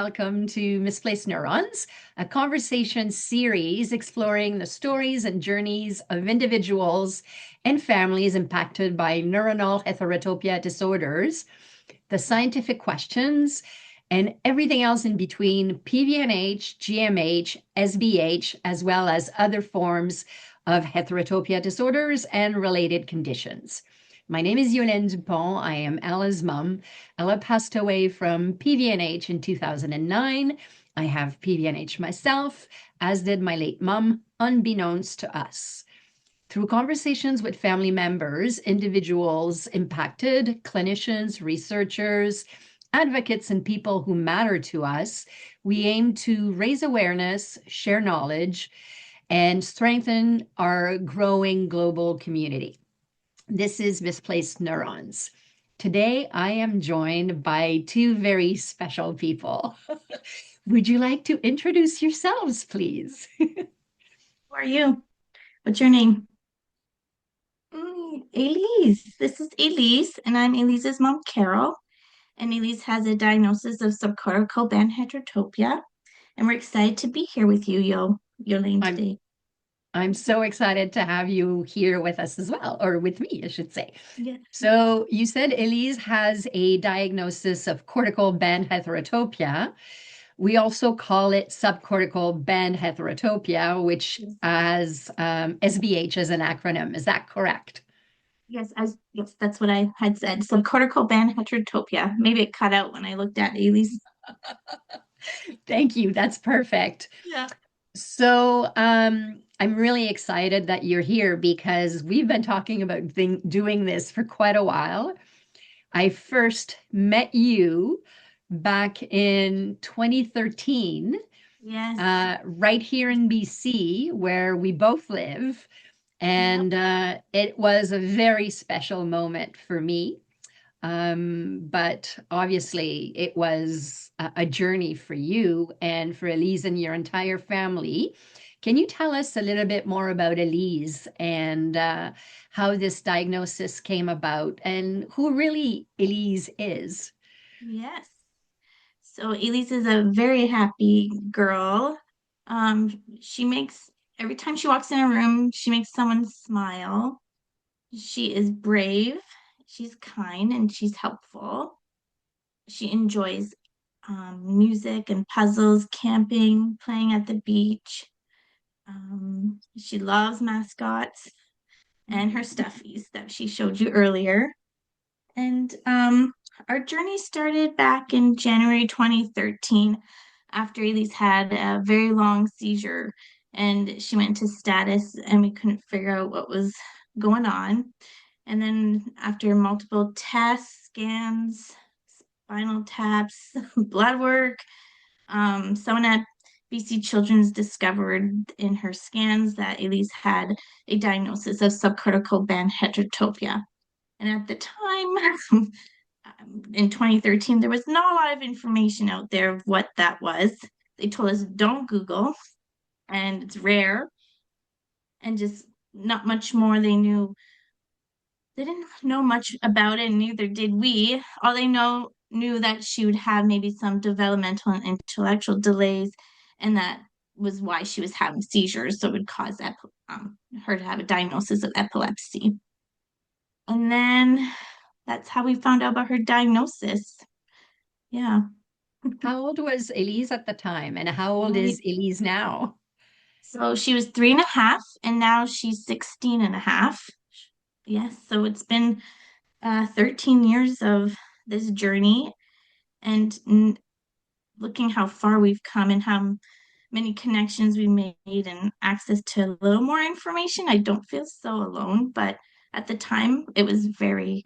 welcome to Misplaced Neurons, a conversation series exploring the stories and journeys of individuals and families impacted by neuronal heterotopia disorders, the scientific questions, and everything else in between PVNH, GMH, SBH, as well as other forms of heterotopia disorders and related conditions. My name is Yolaine Dupont. I am Ella's mom. Ella passed away from PVNH in 2009. I have PVNH myself, as did my late mom, unbeknownst to us. Through conversations with family members, individuals impacted, clinicians, researchers, advocates, and people who matter to us, we aim to raise awareness, share knowledge, and strengthen our growing global community. This is Misplaced Neurons. Today, I am joined by two very special people. Would you like to introduce yourselves, please? Who are you? What's your name? Elise. This is Elise, and I'm Elise's mom, Carole. And Elise has a diagnosis of subcortical band heterotopia. And we're excited to be here with you, Yolaine, I'm today. I'm so excited to have you here with us as well, or with me, I should say. Yeah. So you said Elise has a diagnosis of cortical band heterotopia. We also call it subcortical band heterotopia, which Yes. has SBH as an acronym. Is that correct? Yes, that's what I had said. Subcortical band heterotopia. Maybe it cut out when I looked at Elise. Thank you. That's perfect. Yeah. So I'm really excited that you're here because we've been talking about doing this for quite a while. I first met you back in 2013, Yes. right here in BC, where we both live. Yep. And it was a very special moment for me. But obviously, it was a journey for you and for Elise and your entire family. Can you tell us a little bit more about Elise and how this diagnosis came about and who really Elise is? Yes. So Elise is a very happy girl. She makes every time she walks in a room, she makes someone smile. She is brave, she's kind, and she's helpful. She enjoys music and puzzles, camping, playing at the beach. She loves mascots and her stuffies that she showed you earlier. And our journey started back in January 2013 after Elise had a very long seizure and she went into status and we couldn't figure out what was going on. And then after multiple tests, scans, spinal taps, blood work, someone at BC Children's discovered in her scans that Elise had a diagnosis of subcortical band heterotopia. And at the time, in 2013, there was not a lot of information out there of what that was. They told us don't Google, and it's rare, and just not much more they didn't know much about it, and neither did we. All they knew that she would have maybe some developmental and intellectual delays, and that was why she was having seizures, so it would cause her to have a diagnosis of epilepsy. And then that's how we found out about her diagnosis. Yeah. How old was Elise at the time, and how old is Elise now? So she was 3.5, and now she's 16 and a half. Yes, so it's been 13 years of this journey and looking how far we've come and how many connections we made and access to a little more information. I don't feel so alone, but at the time it was we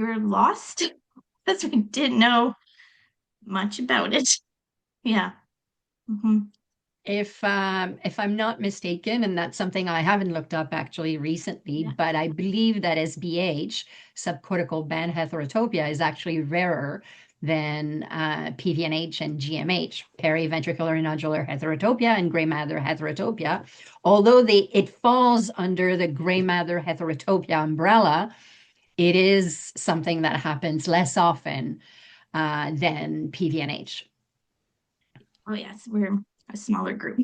were lost because we didn't know much about it. Yeah. Hmm. If I'm not mistaken, and that's something I haven't looked up actually recently, Yeah. but I believe that SBH, subcortical band heterotopia, is actually rarer than PVNH and GMH, periventricular nodular heterotopia and gray matter heterotopia. Although it falls under the gray matter heterotopia umbrella, it is something that happens less often. than PVNH. Oh yes, we're a smaller group.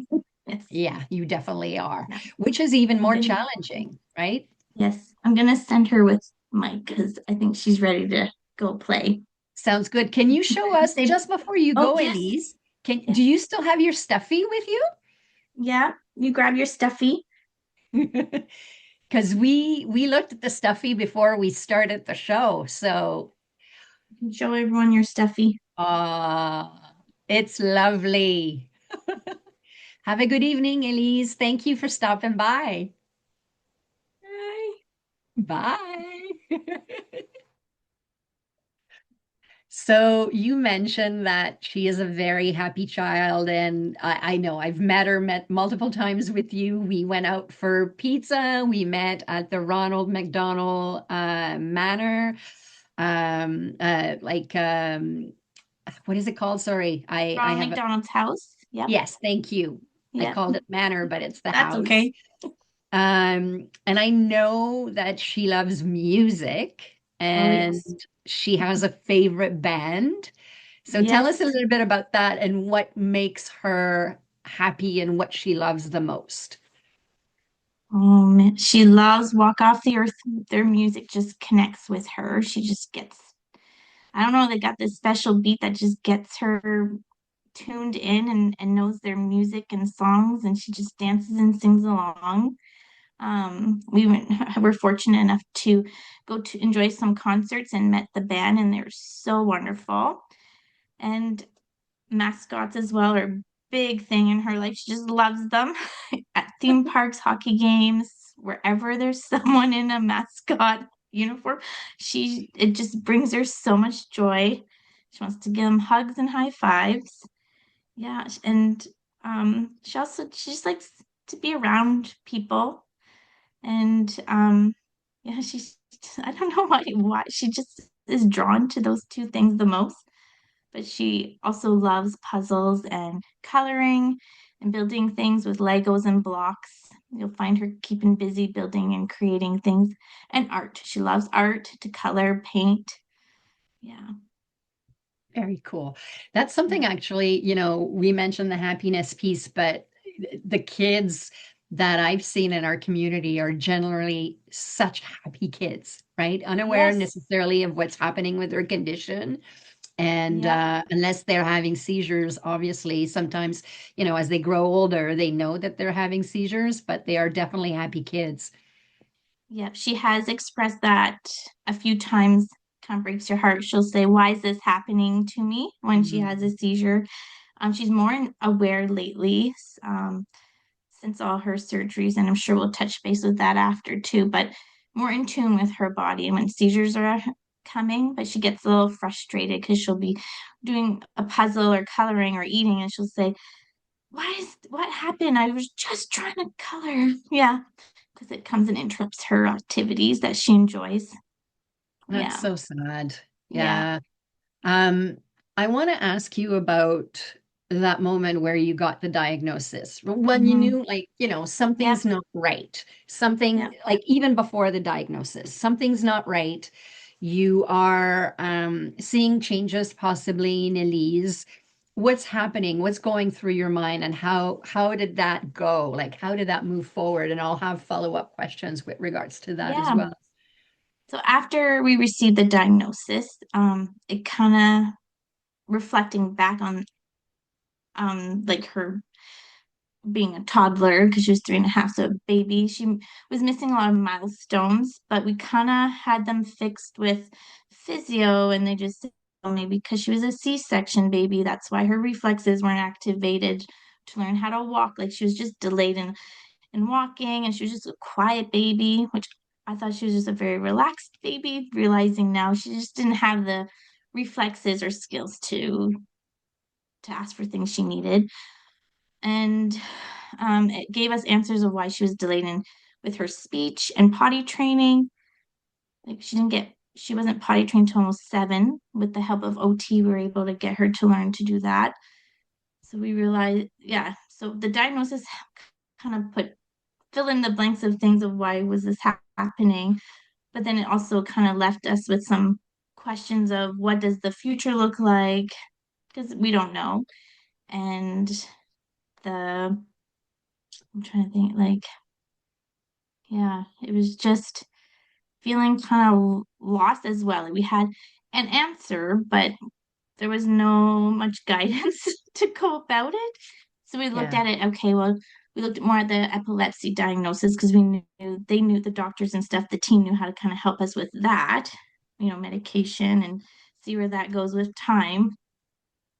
Yes. Yeah, you definitely are, Yeah. which is even I'm more gonna, challenging, right? yes, I'm gonna send her with Mike because I think she's ready to go play. Sounds good. Can you show us They, just before you oh go, yes, Elise? Do yes. you still have your stuffy with you? Yeah, you grab your stuffy. Because we looked at the stuffy before we started the show. So Show everyone your stuffy. it's lovely. Have a good evening, Elise. Thank you for stopping by. Hi. Bye. So you mentioned that she is a very happy child, and I know I've met multiple times with you. We went out for pizza. We met at the Ronald McDonald Manor. Like what is it called? Sorry, I Ronald have a McDonald's house. Yep. yes, thank you. I Yep. called it Manor, but it's the That's house. okay. And I know that she loves music Oh and yes. she has a favorite band. So tell us a Yes. little bit about that and what makes her happy and what she loves the most. She loves Walk Off the Earth. Their music just connects with her. She just gets, I don't know, they got this special beat that just gets her tuned in and knows their music and songs, and she just dances and sings along. We're fortunate enough to go to enjoy some concerts and met the band, and they're so wonderful. And mascots as well are a big thing in her life. She just loves them at theme parks, hockey games, wherever there's someone in a mascot uniform. It just brings her so much joy. She wants to give them hugs and high fives. Yeah, and she just likes to be around people. And yeah, she's I don't know why she just is drawn to those two things the most, but she also loves puzzles and coloring and building things with Legos and blocks. You'll find her keeping busy building and creating things, and art. She loves art to color, paint. Yeah. Very cool. That's something Yeah. actually, we mentioned the happiness piece, but the kids that I've seen in our community are generally such happy kids, right? Unaware Yes. necessarily of what's happening with their condition. And Yep. unless they're having seizures, obviously, sometimes, as they grow older, they know that they're having seizures, but they are definitely happy kids. Yep. She has expressed that a few times. Kind of breaks your heart. She'll say, "Why is this happening to me?" when she has a Mhm. seizure. She's more aware lately. Since all her surgeries, and I'm sure we'll touch base with that after too, but more in tune with her body and when seizures are coming. But she gets a little frustrated because she'll be doing a puzzle or coloring or eating, and she'll say, what happened? I was just trying to color. Yeah, because it comes and interrupts her activities that she enjoys. That's Yeah, so sad. yeah, Yeah. Um, I want to ask you about that moment where you got the diagnosis. When you hmm, knew, like, yep, something's not right. Something yep, like even before the diagnosis, something's not right. You are seeing changes possibly in Elise. What's happening? What's going through your mind, and how did that go? Like, how did that move forward? And I'll have follow-up questions with regards to that as yeah. well. So after we received the diagnosis, it kind of reflecting back on like her being a toddler because she was 3.5, so a baby. She was missing a lot of milestones, but we kind of had them fixed with physio, and they just said, "Oh, maybe because she was a C-section baby, that's why her reflexes weren't activated to learn how to walk. Like she was just delayed in walking, and she was just a quiet baby, which I thought she was just a very relaxed baby, realizing now she just didn't have the reflexes or skills to ask for things she needed. And it gave us answers of why she was delayed in with her speech and potty training. Like she wasn't potty trained till almost 7. With the help of OT, we were able to get her to learn to do that. So we realized, yeah. So the diagnosis kind of fill in the blanks of things of why was this happening, but then it also kind of left us with some questions of what does the future look like, because we don't know. And the I'm trying to think, like, yeah, it was just feeling kind of lost as well. Like, we had an answer, but there was no much guidance to go about it. So we looked Yeah. at it, okay, well, we looked more at the epilepsy diagnosis because we knew they knew the doctors and stuff, the team knew how to kind of help us with that, medication and see where that goes with time.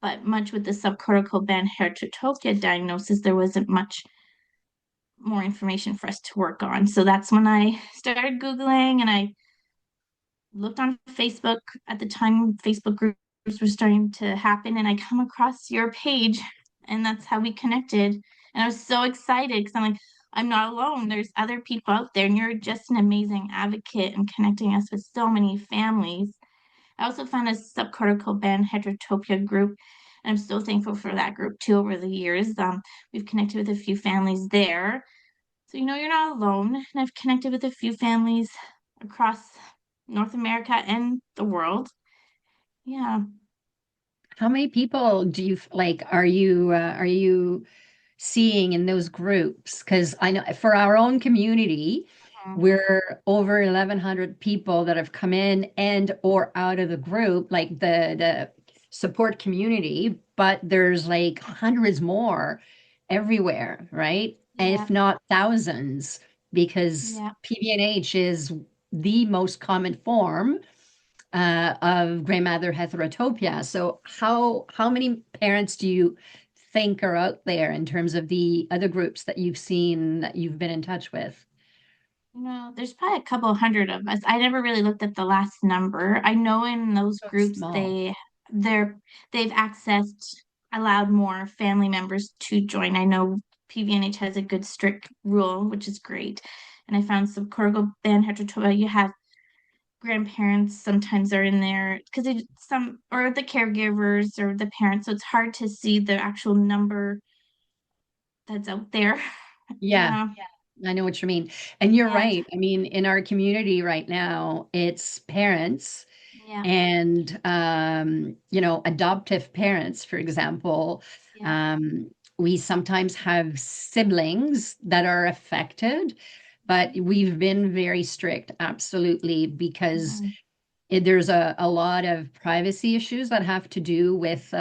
But much with the subcortical band heterotopia diagnosis, there wasn't much more information for us to work on. So that's when I started Googling and I looked on Facebook. At the time, Facebook groups were starting to happen, and I come across your page, and that's how we connected. And I was so excited because I'm like, I'm not alone. There's other people out there, and you're just an amazing advocate and connecting us with so many families. I also found a subcortical band heterotopia group, and I'm so thankful for that group too over the years. We've connected with a few families there. So, you're not alone. And I've connected with a few families across North America and the world. Yeah. How many people do you like are you seeing in those groups? Because I know for our own community, Mhm. we're over 1,100 people that have come in and or out of the group, like the support community, but there's like hundreds more everywhere, right? And if Yeah. not thousands, because Yeah. PBNH is the most common form of gray matter heterotopia. So how many parents do you think are out there in terms of the other groups that you've seen that you've been in touch with? There's probably a couple hundred of us. I never really looked at the last number. I know in those So groups small. they're they've allowed more family members to join. I know PVNH has a good strict rule, which is great. And I found some Corrigal Band Heterotopia, you have grandparents sometimes are in there because some or the caregivers or the parents, so it's hard to see the actual number that's out there. Yeah, Yeah, I know what you mean. And you're yeah, right. I mean, in our community right now, it's parents yeah, and adoptive parents, for example. yeah. Um, we sometimes have siblings that are affected, but we've been very strict, absolutely, because Mhm. there's a lot of privacy issues that have to do with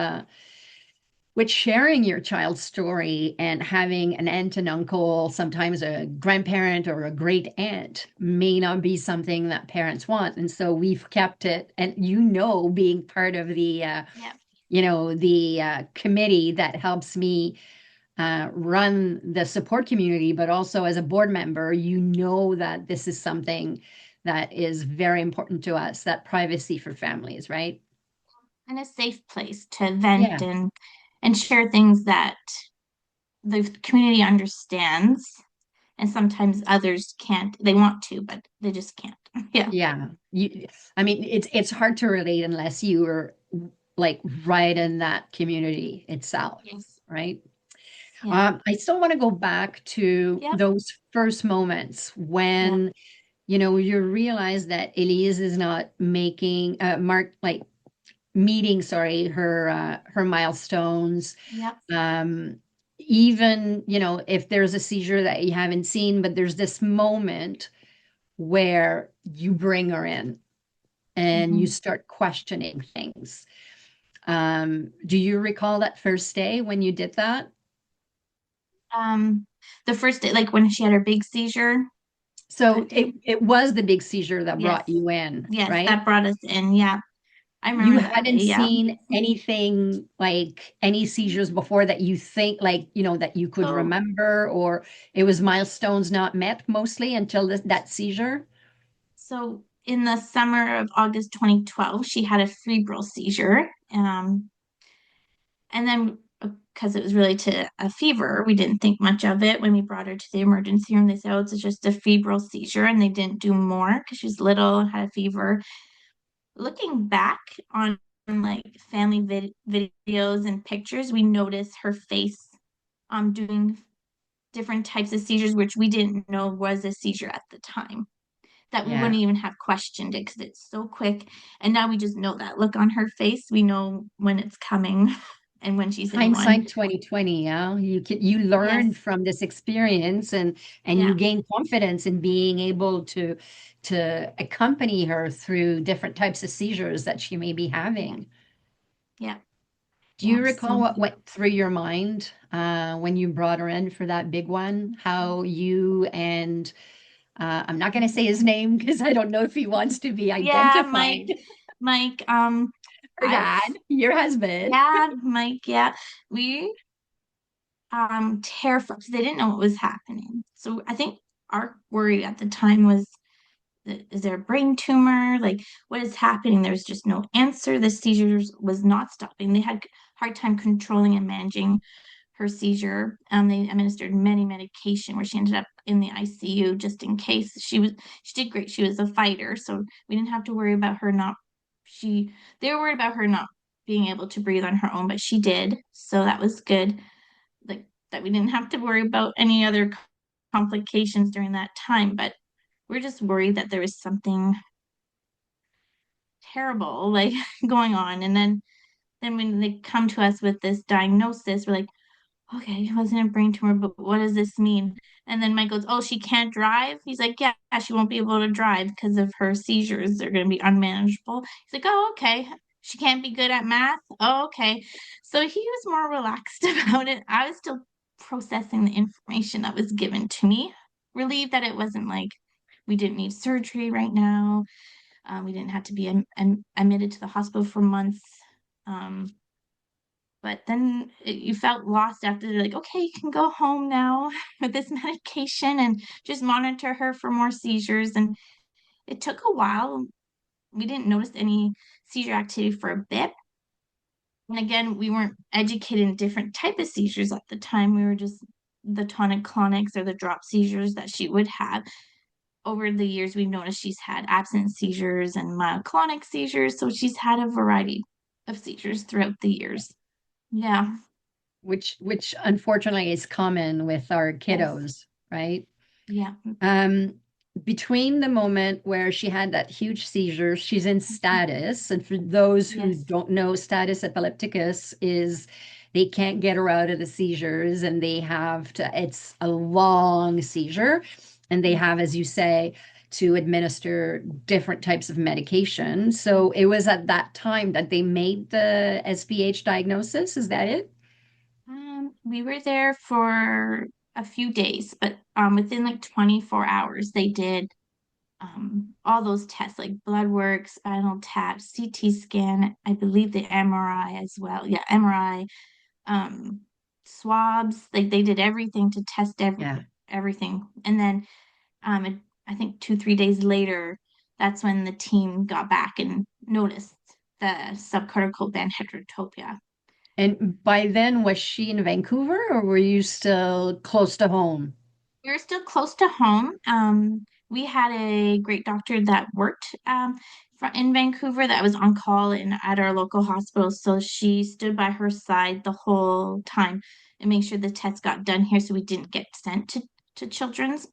sharing your child's story and having an aunt and uncle, sometimes a grandparent or a great aunt, may not be something that parents want. And so we've kept it, and being part of Yeah. the committee that helps me run the support community, but also as a board member, that this is something that is very important to us, that privacy for families, right? And a safe place to vent Yeah. and share things that the community understands, and sometimes others can't. They want to, but they just can't. Yeah. Yeah. I mean, it's hard to relate unless you are like right in that community itself, Yes. right? Yeah. I still want to go back to Yep. those first moments Yep. when, you realize that Elise is not making meeting, sorry, her milestones. Yep. Um, even, if there's a seizure that you haven't seen, but there's this moment where you bring her in and you Hmm. start questioning things. Do you recall that first day when you did that? Um, the first day, like when she had her big seizure So that day. it was the big seizure that Yes. brought you in, Yes, right? that brought us in. Yeah. I You remember that day. hadn't Yeah. seen anything like any seizures before that you think like, that you could So, remember, or it was milestones not met mostly until that seizure? so in the summer of August 2012, she had a febrile seizure. And then because it was related to a fever, we didn't think much of it when we brought her to the emergency room. They said, oh, it's just a febrile seizure, and they didn't do more because she was little, had a fever. Looking back on like family videos and pictures, we noticed her face doing different types of seizures, which we didn't know was a seizure at the time. that we Yeah. wouldn't even have questioned it because it's so quick. And now we just know that look on her face. We know when it's coming and when she's in one. Hindsight 2020, yeah. You Yes. learned from this experience and you Yeah. gain confidence in being able to accompany her through different types of seizures that she may be Yeah. having. Yeah. Do you Yeah. recall So what went through your mind when you brought her in for that big one? How you and I'm not going to say his name because I don't know if he wants to be yeah, identified. Mike, Her I dad, your husband. yeah, Mike, yeah. We terrified because they didn't know what was happening. So I think our worry at the time was, is there a brain tumor? Like, what is happening? There's just no answer. The seizures was not stopping. They had hard time controlling and managing her seizure. They administered many medication where she ended up in the ICU just in case. She did great. She was a fighter, so we didn't have to worry about her not she they were worried about her not being able to breathe on her own, but she did. So that was good. Like that we didn't have to worry about any other complications during that time, but we're just worried that there was something terrible like going on. And then when they come to us with this diagnosis, we're like, okay, it wasn't a brain tumor, but what does this mean? And then Mike goes, oh, she can't drive. He's like, yeah, she won't be able to drive because of her seizures. They're going to be unmanageable. He's like, oh, okay. She can't be good at math. Oh, okay. So he was more relaxed about it. I was still processing the information that was given to me, relieved that it wasn't like we didn't need surgery right now. We didn't have to be admitted to the hospital for months. Um, but then you felt lost after they're like, okay, you can go home now with this medication and just monitor her for more seizures. And it took a while. We didn't notice any seizure activity for a bit. And again, we weren't educated in different type of seizures at the time. We were just the tonic-clonics or the drop seizures that she would have. Over the years, we've noticed she's had absence seizures and myoclonic seizures. So she's had a variety of seizures throughout the years. Yeah. Which unfortunately is common with our Yes. kiddos, right? Yeah. Um, Between the moment where she had that huge seizure, she's in status. And for those who Yes. don't know, status epilepticus is they can't get her out of the seizures and they have to, it's a long seizure. And they Yeah. have, as you say, to administer different types of medication. So it was at that time that they made the SBH diagnosis. Is that it? We were there for a few days, but within like 24 hours, they did all those tests like blood work, spinal tap, CT scan, I believe the MRI as well. Yeah, MRI, um, swabs. Like they did everything to test Yeah. everything. And then I think 2, 3 days later, that's when the team got back and noticed the subcortical band heterotopia. And by then, was she in Vancouver or were you still close to home? We were still close to home. We had a great doctor that worked in Vancouver that was on call at our local hospital. So she stood by her side the whole time and made sure the tests got done here so we didn't get sent to Children's.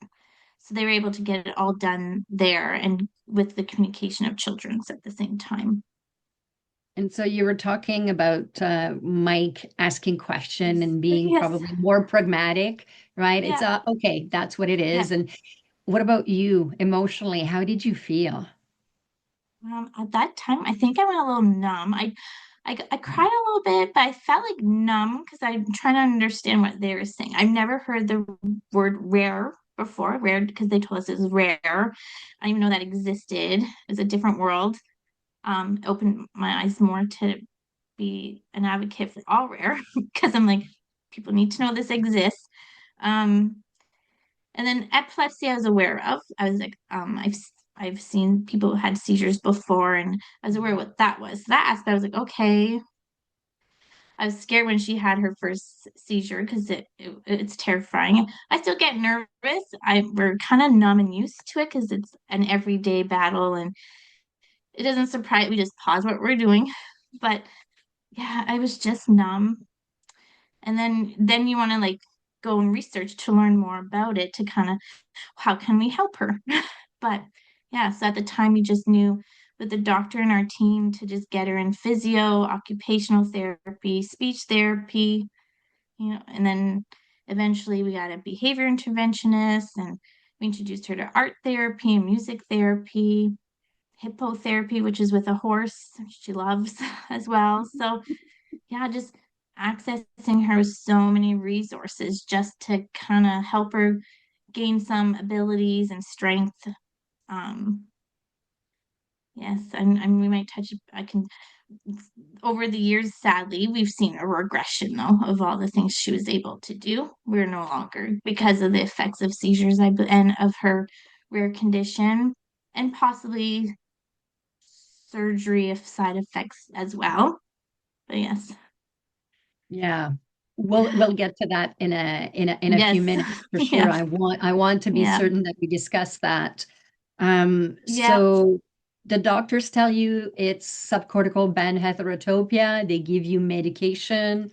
So they were able to get it all done there and with the communication of Children's at the same time. And so you were talking about Mike asking question Yes. and being Yes. probably more pragmatic, right? It's Yeah. okay, that's what it Yeah. is. And what about you emotionally? How did you feel? At that time, I think I went a little numb. I cried a little bit, but I felt like numb because I'm trying to understand what they were saying. I've never heard the word rare before, rare because they told us it was rare. I didn't even know that existed. It's a different world. Opened my eyes more to be an advocate for all rare because I'm like, people need to know this exists. Um, and then epilepsy, I was aware of. I was like, I've seen people who had seizures before, and I was aware what that was. So that aspect, I was like, okay. I was scared when she had her first seizure because it's terrifying. I still get nervous. We're kind of numb and used to it because it's an everyday battle, and it doesn't surprise. We just pause what we're doing, but yeah, I was just numb. And then you want to like go and research to learn more about it to kind of how can we help her? But yeah, so at the time we just knew with the doctor and our team to just get her in physio, occupational therapy, speech therapy, and then eventually we got a behavior interventionist and we introduced her to art therapy and music therapy, hippotherapy, which is with a horse she loves as well. So yeah, just accessing her with so many resources just to kind of help her gain some abilities and strength. Um, yes, and we might touch, I can, over the years, sadly, we've seen a regression though of all the things she was able to do. We're no longer because of the effects of seizures and of her rare condition and possibly surgery of side effects as well. But yes. Yeah. We'll get to that in a few Yes. minutes for sure. Yeah. I want to be Yeah. certain that we discuss that. Yeah. So the doctors tell you it's subcortical band heterotopia. They give you medication,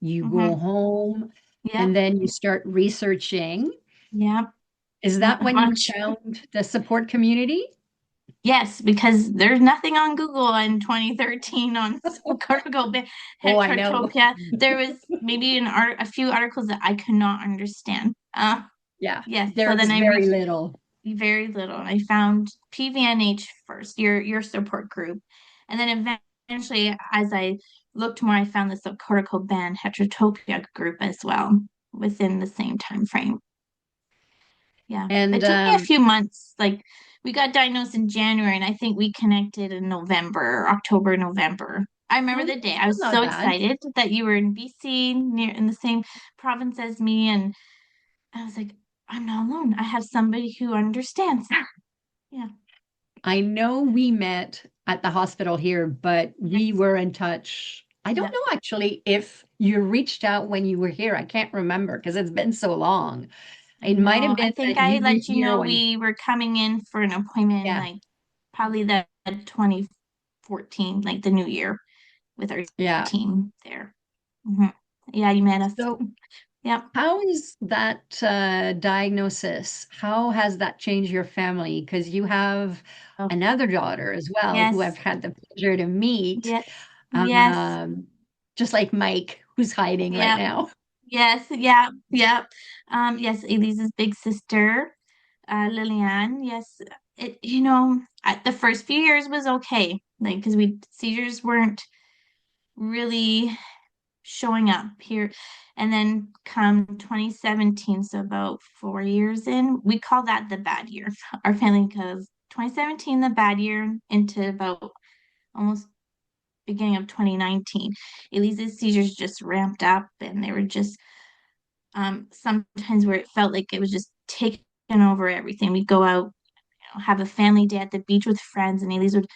you go Mm-hmm. home, and Yep. then you start researching. Yep. Is that Not when you much. found the support community? Yes, because there's nothing on Google in 2013 on Subcortical Band Oh, I know. Heterotopia. There was maybe a few articles that I could not understand. Yeah, Yes, so there then is I very reached little. very little. I found PVNH first, your support group, and then eventually, as I looked more, I found the Subcortical Band Heterotopia group as well within the same time frame. Yeah, but And it took me a few months. Like we got diagnosed in January, and I think we connected in November, October, November. I remember well, the day. I was not so bad. excited that you were in BC, near in the same province as me, and I was like, I'm not alone. I have somebody who understands. Yeah. I know we met at the hospital here, but we Yes. were in touch. I don't Yeah. know actually if you reached out when you were here. I can't remember because it's been so long. I It might have know. I been think that I you were let you here know when, we were coming in for an appointment, yeah, like probably the 2014, like the new year, with our yeah. team there. Hmm. Yeah, you met us. So Yep. how is that diagnosis? How has that changed your family? Because you have Oh, another daughter as well, who I've yes. had the pleasure to meet, Yeah. Yes. um, just like Mike, who's hiding right Yep. now. Yes. Yeah. Yep. Yes, Elise's big sister, Lillian. Yes. At the first few years was okay. Like, because seizures weren't really showing up here. And then come 2017, so about 4 years in, we call that the bad year. Our family, because 2017, the bad year, into about almost beginning of 2019, Elise's seizures just ramped up and they were just sometimes where it felt like it was just taking over everything. We'd go out, have a family day at the beach with friends, and Elise would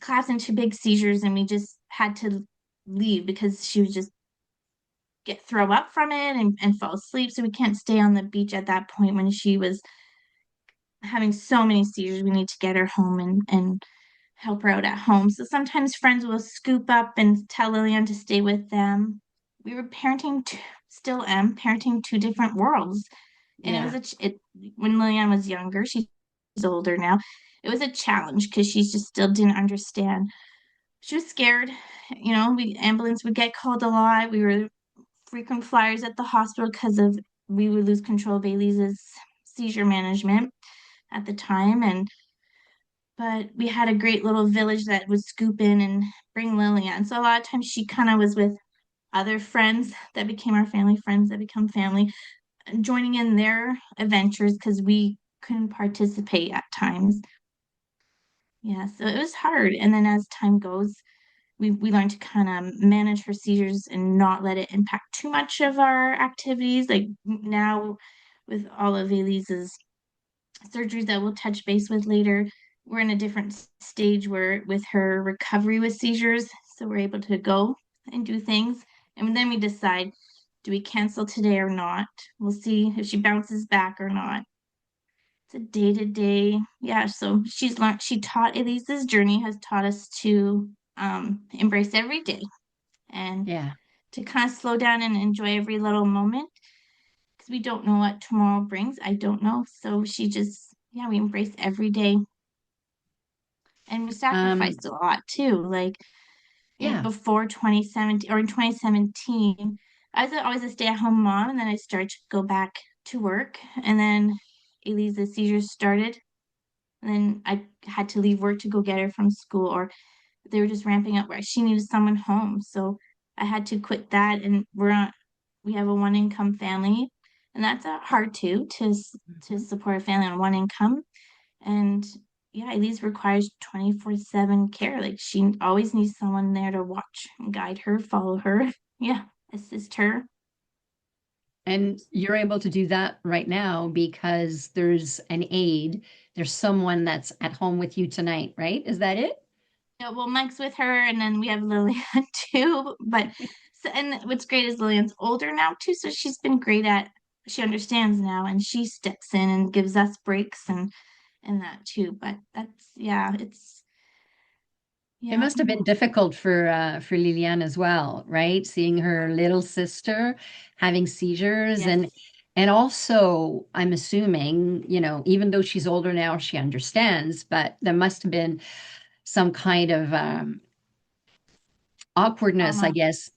collapse into big seizures, and we just had to leave because she would just get throw up from it and fall asleep. So we can't stay on the beach at that point when she was having so many seizures. We need to get her home and help her out at home. So sometimes friends will scoop up and tell Lillian to stay with them. We were still am parenting two different worlds. And it was Yeah, when Lillian was younger, she's older now. It was a challenge because she just still didn't understand. She was scared. Ambulance would get called a lot. We were frequent flyers at the hospital because of we would lose control of Bailey's seizure management at the time. But we had a great little village that would scoop in and bring Lillian. So a lot of times she kind of was with other friends that became our family, friends that become family, joining in their adventures because we couldn't participate at times. Yeah, so it was hard. And then as time goes, we learned to kind of manage her seizures and not let it impact too much of our activities. Like now, with all of Elise's surgeries that we'll touch base with later, we're in a different stage where with her recovery with seizures, so we're able to go and do things. And then we decide, do we cancel today or not? We'll see if she bounces back or not. It's a day to day. Yeah, so she taught Elise's journey has taught us to embrace every day and yeah. to kind of slow down and enjoy every little moment because we don't know what tomorrow brings. I don't know. So she just, yeah, we embrace every day. And we Um, sacrificed a lot too. Like yeah. before 2017 or in 2017, I was always a stay-at-home mom, and then I started to go back to work. And then Elise's seizures started. And then I had to leave work to go get her from school, or they were just ramping up where she needed someone home. So I had to quit that. And we have a one income family, and that's hard too to Mhm. support a family on one income. And yeah, Elise requires 24/7 care. Like she always needs someone there to watch and guide her, follow her, yeah, assist her. And you're able to do that right now because there's an aide, there's someone that's at home with you tonight, right? Is that it? Yeah, well, Mike's with her, and then we have Lillian too. But so, and what's great is Lillian's older now too, so she's been great at. She understands now, and she steps in and gives us breaks and that too. But that's yeah, it's It yeah, must have been difficult for Liliane as well, right? Seeing her little sister having seizures yes, and also I'm assuming, even though she's older now, she understands, but there must have been some kind of awkwardness, I trauma. guess,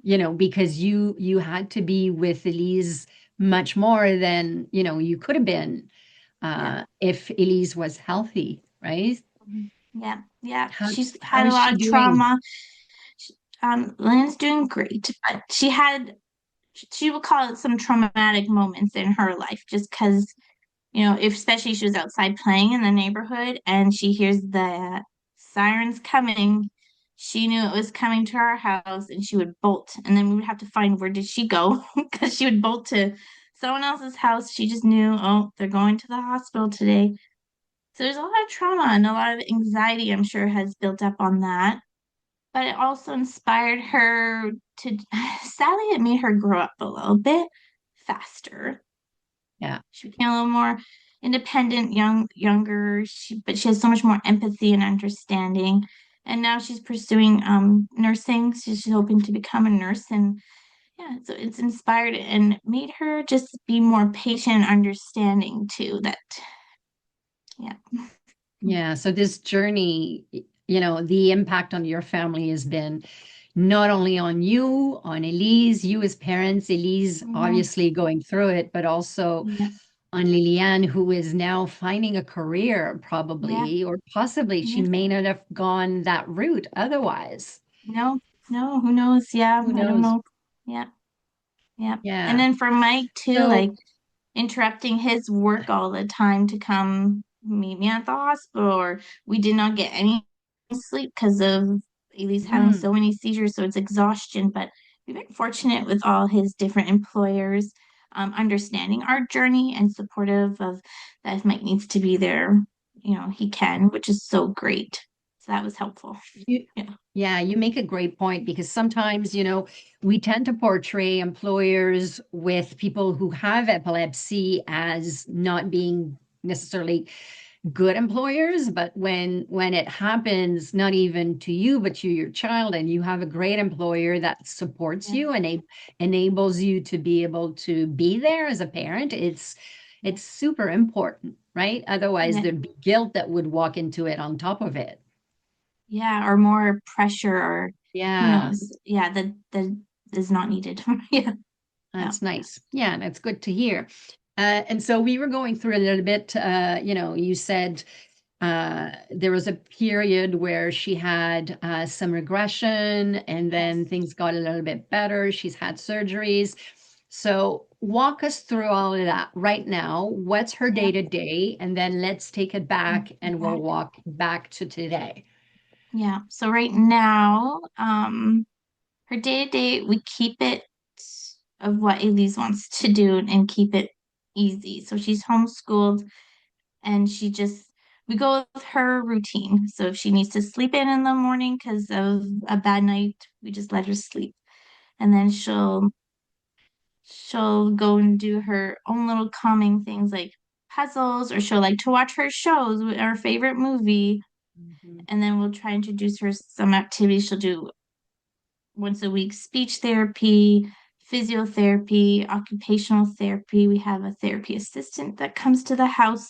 Yeah, because you had to be with Elise much more than, you could have been yeah. if Elise was healthy, right? Mhm. Yeah, yeah. How She's how had a is lot she of doing? trauma. Lynn's doing great, but she would call it some traumatic moments in her life just because, if especially she was outside playing in the neighborhood and she hears the sirens coming, she knew it was coming to our house and she would bolt. And then we would have to find where did she go because she would bolt to someone else's house. She just knew, oh, they're going to the hospital today. So there's a lot of trauma and a lot of anxiety, I'm sure, has built up on that. But it also inspired her to, sadly, it made her grow up a little bit faster. Yeah. She became a little more independent, younger. But she has so much more empathy and understanding. And now she's pursuing nursing. She's hoping to become a nurse. And yeah, so it's inspired and made her just be more patient and understanding too. That, yeah. Yeah, so this journey, the impact on your family has been not only on you, on Elise, you as parents, Elise Mhm. obviously going through it, but also Yeah. on Liliane, who is now finding a career, Yeah. probably, or possibly she Yeah. may not have gone that route otherwise. No, no, who knows? Yeah, Who I don't knows? know. Yeah, yeah. And Yeah. then for Mike too, So, like interrupting his work all the time to come meet me at the hospital, or we did not get any sleep because of Elise having mm, so many seizures, so it's exhaustion. But we've been fortunate with all his different employers, understanding our journey and supportive of that if Mike needs to be there, he can, which is so great. So that was helpful. you, Yeah. yeah, you make a great point because sometimes, we tend to portray employers with people who have epilepsy as not being necessarily good employers, but when it happens not even to you but to your child and you have a great employer that supports Yeah. you and enables you to be able to be there as a parent, it's super important, right? Otherwise Yeah. there'd be guilt that would walk into it on top of it. Yeah, or more pressure, or who Yeah, knows? Yeah, that is not needed. Yeah, yeah, that's nice. Yeah, that's good to hear. And so we were going through a little bit, you said there was a period where she had some regression and then yes, things got a little bit better. She's had surgeries. So walk us through all of that right now. What's her yeah. day to day? And then let's take it back and we'll Back. walk back to today. Yeah. So right now, her day to day, we keep it of what Elise wants to do and keep it easy. So she's homeschooled, and we go with her routine. So if she needs to sleep in the morning because of a bad night, we just let her sleep. And then she'll go and do her own little calming things like puzzles, or she'll like to watch her shows, our favorite movie. Mhm. And then we'll try and introduce her some activities. She'll do once a week speech therapy, physiotherapy, occupational therapy. We have a therapy assistant that comes to the house.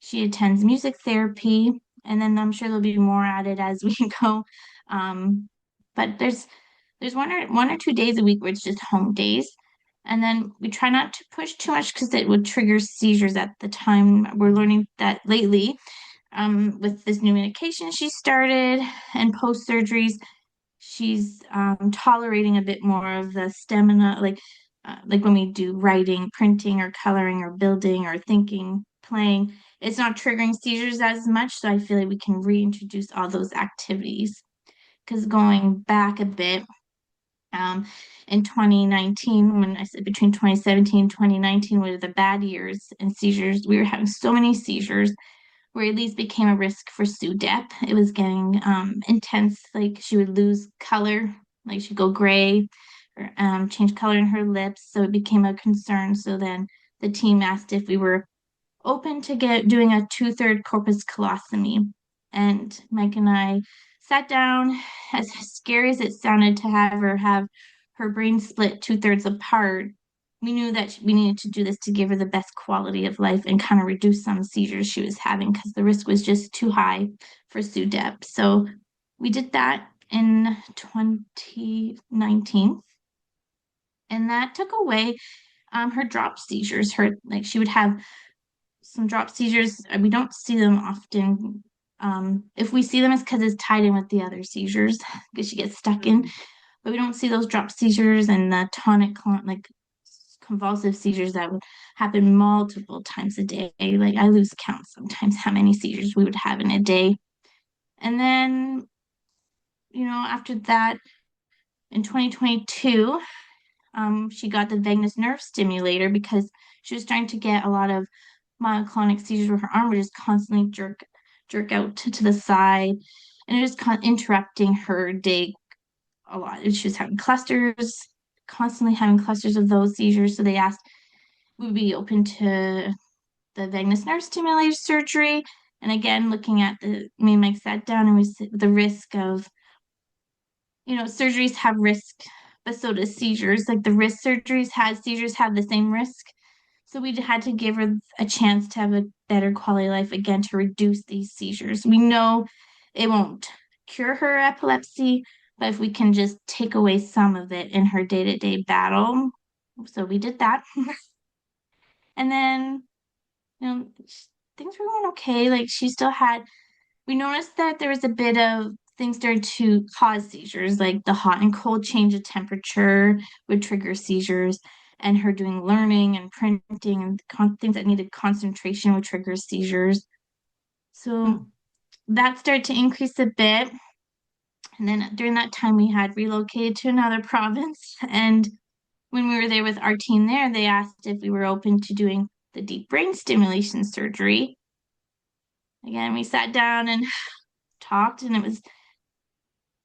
She attends music therapy, and then I'm sure there'll be more added as we go. Um, but there's one or 2 days a week where it's just home days. And then we try not to push too much because it would trigger seizures at the time. We're learning that lately, with this new medication she started and post surgeries, she's tolerating a bit more of the stamina, like when we do writing, printing, or coloring, or building, or thinking, playing. It's not triggering seizures as much, so I feel like we can reintroduce all those activities. Because going back a bit, um, in 2019, when I said between 2017 and 2019 were the bad years in seizures, we were having so many seizures where Elise became a risk for Sue Depp. It was getting intense. Like she would lose color, like she'd go gray or change color in her lips. So it became a concern. So then the team asked if we were open to get doing a two-third corpus callosum. And Mike and I sat down, as scary as it sounded to have her brain split two-thirds apart. We knew that we needed to do this to give her the best quality of life and kind of reduce some seizures she was having because the risk was just too high for Sue Depp. So we did that in 2019, and that took away her drop seizures. Her like she would have some drop seizures. We don't see them often. If we see them, it's because it's tied in with the other seizures because she gets stuck in. But we don't see those drop seizures and the tonic, like convulsive seizures that would happen multiple times a day. Like I lose count sometimes how many seizures we would have in a day. And then, after that, in 2022, she got the vagus nerve stimulator because she was starting to get a lot of myoclonic seizures where her arm would just constantly jerk out to the side, and it was interrupting her day a lot. She was having clusters, constantly having clusters of those seizures. So they asked would be open to the vagus nerve stimulator surgery. And again, looking at me and Mike sat down and we said the risk of, surgeries have risk, but so does seizures. Like the risk surgeries seizures have the same risk. So we had to give her a chance to have a better quality of life again to reduce these seizures. We know it won't cure her epilepsy, but if we can just take away some of it in her day-to-day battle. So we did that. And then, you know, things were going okay. Like we noticed that there was a bit of things started to cause seizures, like the hot and cold change of temperature would trigger seizures, and her doing learning and printing and things that needed concentration would trigger seizures. So that started to increase a bit. And then during that time, we had relocated to another province. And when we were there with our team there, they asked if we were open to doing the deep brain stimulation surgery. Again, we sat down and talked, and it was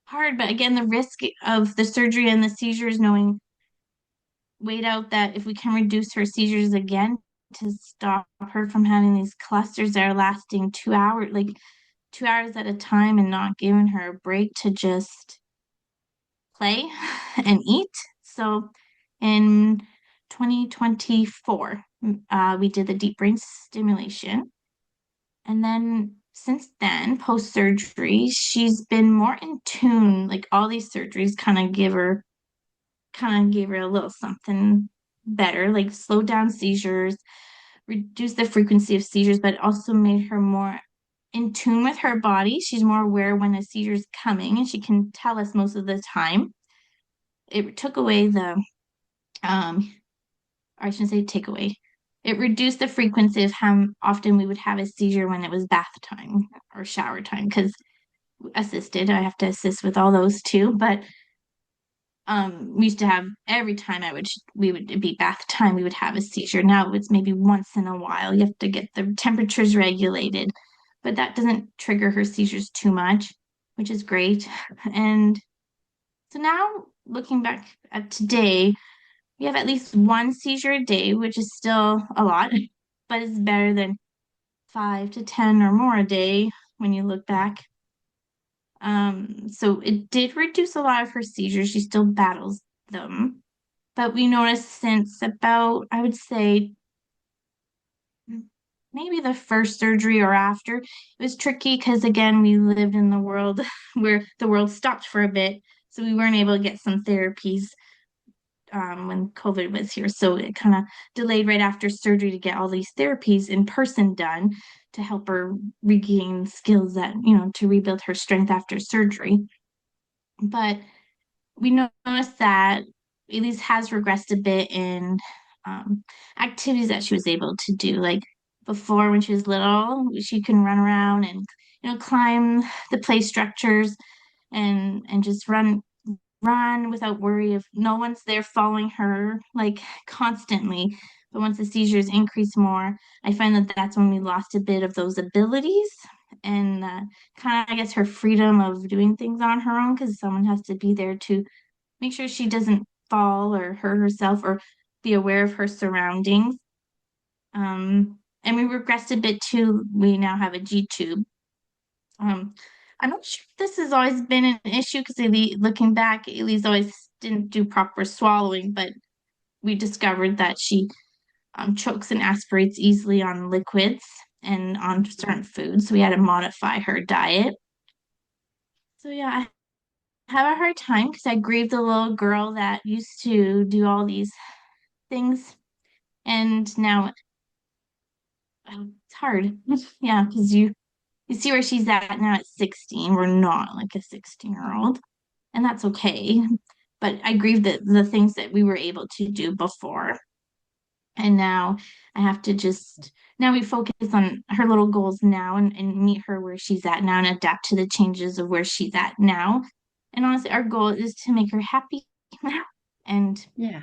hard. But again, the risk of the surgery and the seizures, weighed out that if we can reduce her seizures again to stop her from having these clusters that are lasting 2 hours, like 2 hours at a time, and not giving her a break to just play and eat. So in 2024, we did the deep brain stimulation. And then since then, post surgery, she's been more in tune. Like all these surgeries kind of gave her a little something better, like slow down seizures, reduce the frequency of seizures, but also made her more in tune with her body. She's more aware when a seizure is coming, and she can tell us most of the time. It took away or I shouldn't say take away. It reduced the frequency of how often we would have a seizure when it was bath time or shower time, because I have to assist with all those too. But we used to have every time we would be bath time, we would have a seizure. Now it's maybe once in a while. You have to get the temperatures regulated, but that doesn't trigger her seizures too much, which is great. And so now looking back at today, we have at least one seizure a day, which is still a lot, but it's better than 5 to 10 or more a day when you look back. So it did reduce a lot of her seizures. She still battles them. But we noticed since about, I would say, maybe the first surgery or after. It was tricky because again, we lived in the world where the world stopped for a bit, so we weren't able to get some therapies when COVID was here. So it kind of delayed right after surgery to get all these therapies in person done to help her regain skills that, to rebuild her strength after surgery. But we noticed that Elise has regressed a bit in um, activities that she was able to do. Like before, when she was little, she can run around and climb the play structures and just run without worry of no one's there following her like constantly. But once the seizures increase more, I find that that's when we lost a bit of those abilities and kind of, I guess, her freedom of doing things on her own because someone has to be there to make sure she doesn't fall or hurt herself or be aware of her surroundings. And we regressed a bit too. We now have a G tube. Um, I'm not sure if this has always been an issue because looking back, Elise always didn't do proper swallowing, but we discovered that she chokes and aspirates easily on liquids and on certain foods. So we had to modify her diet. So yeah, I have a hard time because I grieved the little girl that used to do all these things, and now it's hard. Yeah, because you see where she's at now at 16. We're not like a 16-year-old, and that's okay. But I grieve the things that we were able to do before. And now I have to just, now we focus on her little goals now and meet her where she's at now and adapt to the changes of where she's at now. And honestly, our goal is to make her happy and Yeah.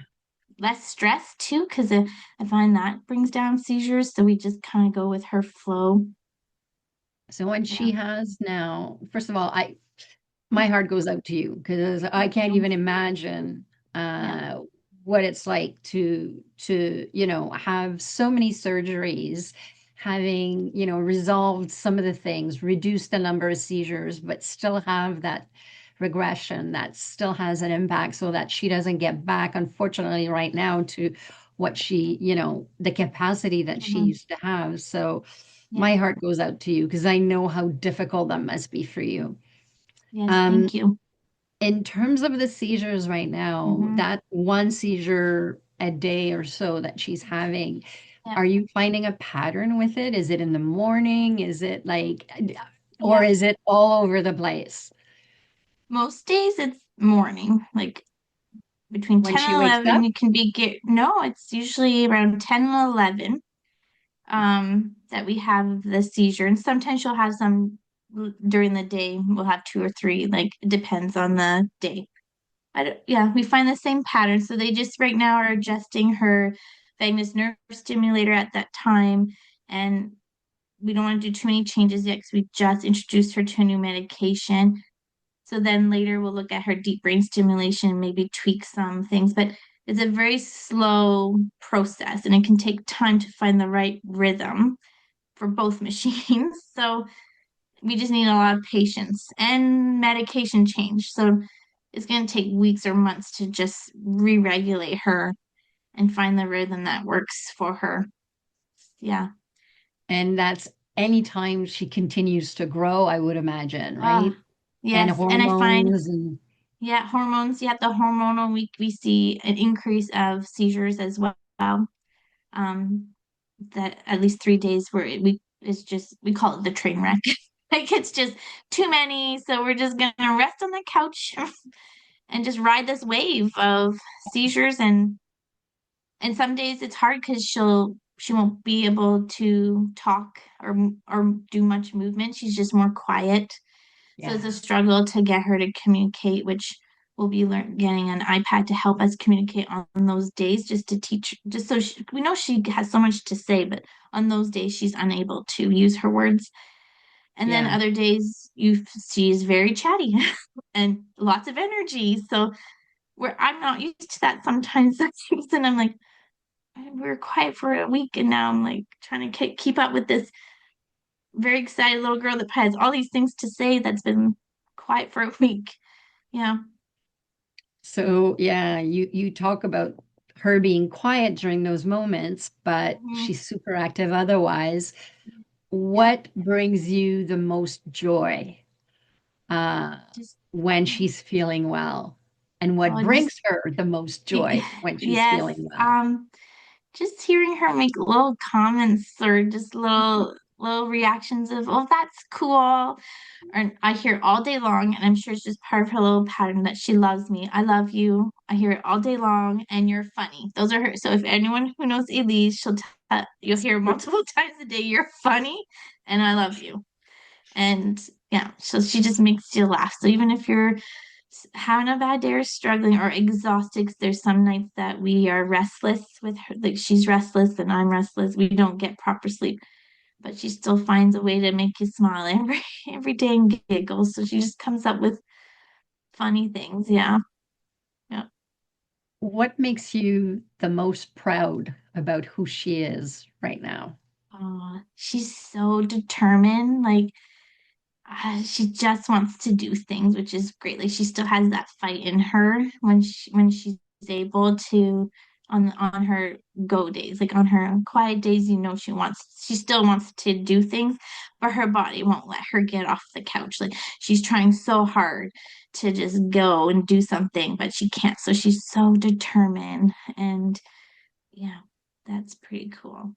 less stress too, because I find that brings down seizures. So we just kind of go with her flow. So when Yeah. she has now, first of all, my heart goes out to you because I Thank can't you. even imagine Yeah. what it's like to have so many surgeries, having resolved some of the things, reduced the number of seizures, but still have that regression that still has an impact, so that she doesn't get back, unfortunately, right now to what the capacity that she Mhm. used to have. So Yeah. my heart goes out to you because I know how difficult that must be for you. Yes. Um, Thank you. in terms of the seizures right now, Hmm. that one seizure a day or so that she's having, Yeah. are you finding a pattern with it? Is it in the morning? Is it like, or Yeah. is it all over the place Most days it's morning, like between when 10 she and wakes 11. up? You can be get no, it's usually around 10 and 11 that we have the seizure. And sometimes she'll have some during the day. We'll have two or three, like it depends on the day. Yeah, we find the same pattern. So they just right now are adjusting her vagus nerve stimulator at that time. And we don't want to do too many changes yet because we just introduced her to a new medication. So then later we'll look at her deep brain stimulation, maybe tweak some things, but it's a very slow process and it can take time to find the right rhythm for both machines. So we just need a lot of patience and medication change. So it's going to take weeks or months to just re-regulate her and find the rhythm that works for her. Yeah. And that's anytime she continues to grow, I would imagine, right? Ah, And yes. And I find, hormones and yeah, hormones, yeah, the hormonal, we see an increase of seizures as well. Um, that at least 3 days where it's just, we call it the train wreck. Like it's just too many. So we're just gonna rest on the couch and just ride this wave of seizures and some days it's hard because she won't be able to talk or do much movement. She's just more quiet. So it's a yeah. struggle to get her to communicate, which we'll be getting an iPad to help us communicate on those days, just to teach, just so we know she has so much to say, but on those days she's unable to use her words. And then Yeah. other days she's very chatty and lots of energy. So where I'm not used to that sometimes, and I'm like, we were quiet for a week, and now I'm like trying to keep up with this very excited little girl that has all these things to say that's been quiet for a week. Yeah. So yeah, you talk about her being quiet during those moments, but Mhm. she's super active otherwise. Yeah, What brings you the most joy uh, just when she's feeling well? And what oh, just brings her the most joy when she's yes. feeling well? Just hearing her make little comments or just little reactions of, oh, that's cool. Or I hear all day long, and I'm sure it's just part of her little pattern that she loves me. I love you. I hear it all day long, and you're funny. Those are her. So if anyone who knows Elise, you'll hear multiple times a day, you're funny, and I love you. And yeah, so she just makes you laugh. So even if you're having a bad day or struggling or exhausted, 'cause there's some nights that we are restless with her, like she's restless and I'm restless. We don't get proper sleep, but she still finds a way to make you smile every day and giggle. So she just comes up with funny things. Yeah. Yeah. What makes you the most proud about who she is right now? She's so determined. Like she just wants to do things, which is great. Like she still has that fight in her when she's able to on her go days, like on her quiet days, she still wants to do things, but her body won't let her get off the couch. Like she's trying so hard to just go and do something, but she can't. So she's so determined, and yeah, that's pretty cool.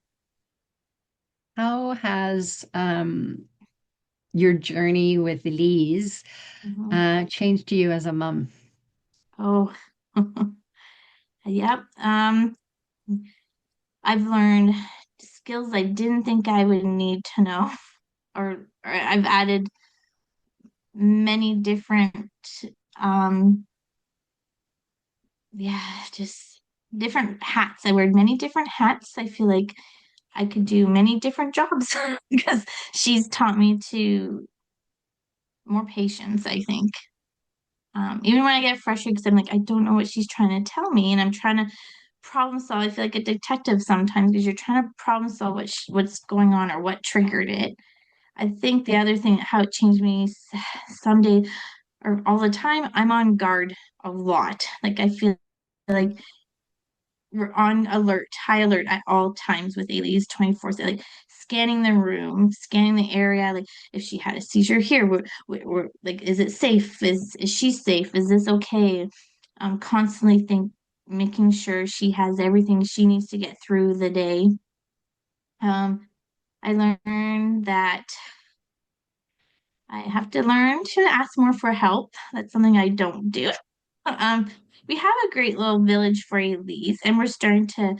How has your journey with Elise Mhm. changed you as a mom? Oh, yep. I've learned skills I didn't think I would need to know, or I've added many different, um, yeah, just different hats. I wear many different hats. I feel like I could do many different jobs because she's taught me to more patience, I think. Even when I get frustrated because I'm like, I don't know what she's trying to tell me, and I'm trying to problem solve. I feel like a detective sometimes because you're trying to problem solve what's going on or what triggered it. I think the other thing, how it changed me someday or all the time, I'm on guard a lot. Like I feel like we're on alert, high alert at all times with Ailey's 24/7, like scanning the room, scanning the area. Like if she had a seizure here, we're like, is it safe? Is she safe? Is this okay? Constantly making sure she has everything she needs to get through the day. I learned that I have to learn to ask more for help. That's something I don't do. Um, we have a great little village for Elise, and we're starting to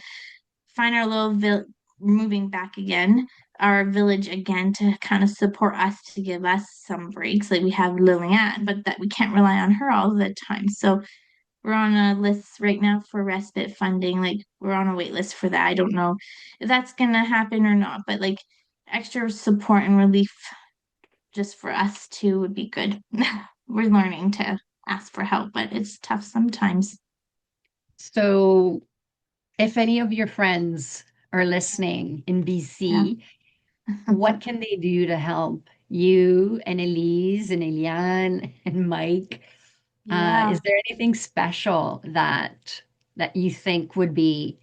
find our little moving back again, our village again to kind of support us to give us some breaks. Like we have Lillian, but that we can't rely on her all the time. So we're on a list right now for respite funding. Like we're on a wait list for that. I don't know if that's gonna happen or not, but like extra support and relief just for us too would be good. We're learning to ask for help, but it's tough sometimes. So, if any of your friends are listening in Yeah. BC, what can they do to help you and Elise and Eliane and Mike? Yeah, Is there anything special that you think would be,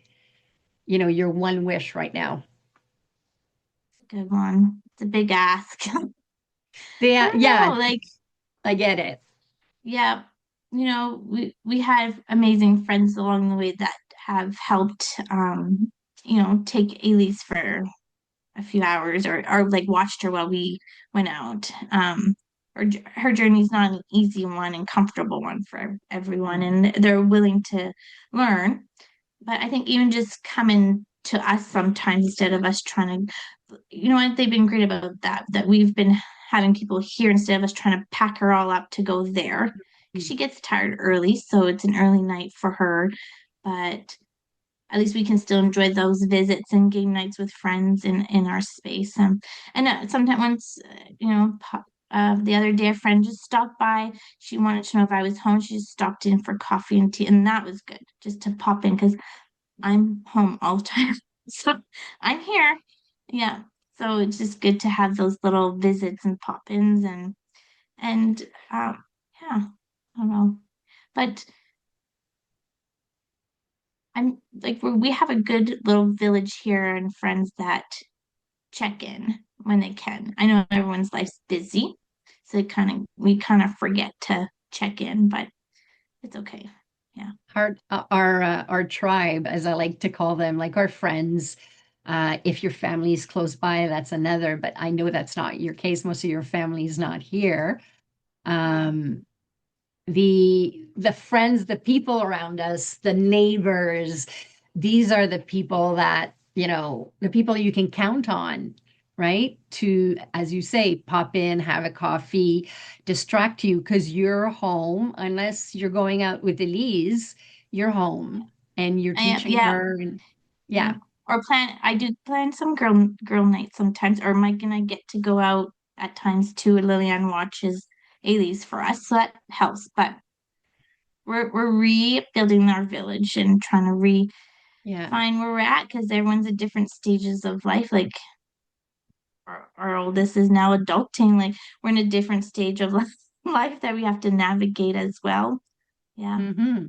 your one wish right now? it's a good one. It's a big ask. I Yeah, don't yeah, know. Like, I get it. yeah, we have amazing friends along the way that have helped take Elise for a few hours or like watched her while we went out. Her journey's not an easy one and comfortable one for everyone, Mm. and they're willing to learn. But I think even just coming to us sometimes instead of us trying to, what they've been great about that we've been having people here instead of us trying to pack her all up to go there. She gets tired early, so it's an early night for her. But at least we can still enjoy those visits and game nights with friends in our space. And sometimes once, the other day a friend just stopped by. She wanted to know if I was home. She just stopped in for coffee and tea, and that was good just to pop in because I'm home all the time. So I'm here. Yeah. So it's just good to have those little visits and pop-ins and um, yeah, I don't know. But I'm like we have a good little village here and friends that check in when they can. I know everyone's life's busy, so we kind of forget to check in, but it's okay. Yeah. Our tribe, as I like to call them, like our friends. If your family is close by, that's another. But I know that's not your case. Most of your family is not here. Yeah. Um, the friends, the people around us, the neighbors, these are the people that, the people you can count on, right? To, as you say, pop in, have a coffee, distract you because you're home, unless you're going out with Elise, you're home and you're I am, teaching yeah, her and yeah. yeah. Or I do plan some girl nights sometimes, or Mike and I get to go out at times too. Lillian watches Ailey's for us, so that helps. But we're rebuilding our village and trying to Yeah. find where we're at because everyone's at different stages of life. Like our oldest is now adulting. Like we're in a different stage of life that we have to navigate as well. Yeah. Hmm.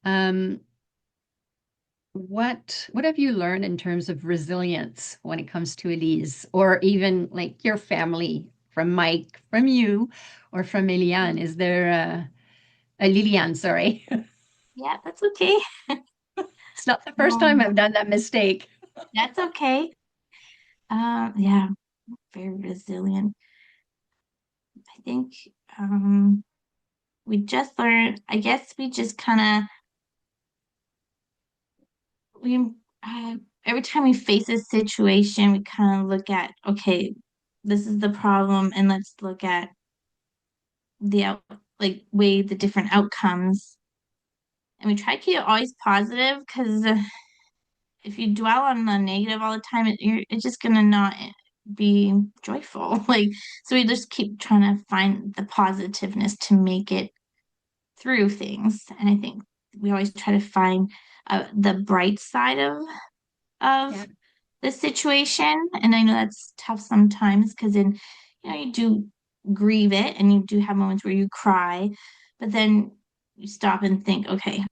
Um, what have you learned in terms of resilience when it comes to Elise, or even like your family, from Mike, from you, or from Eliane? Is there a Liliane, sorry. Yeah, that's okay. It's not the first time Um, I've done that mistake. that's okay. Yeah, very resilient. I think we just learned, I guess we just kind of we every time we face a situation, we kind of look at, okay, this is the problem, and let's look at the weigh the different outcomes. And we try to keep it always positive because if you dwell on the negative all the time, it's just gonna not be joyful. Like, so we just keep trying to find the positiveness to make it through things. And I think we always try to find the bright side Yeah. of the situation. And I know that's tough sometimes because then, you do grieve it and you do have moments where you cry, but then you stop and think, okay,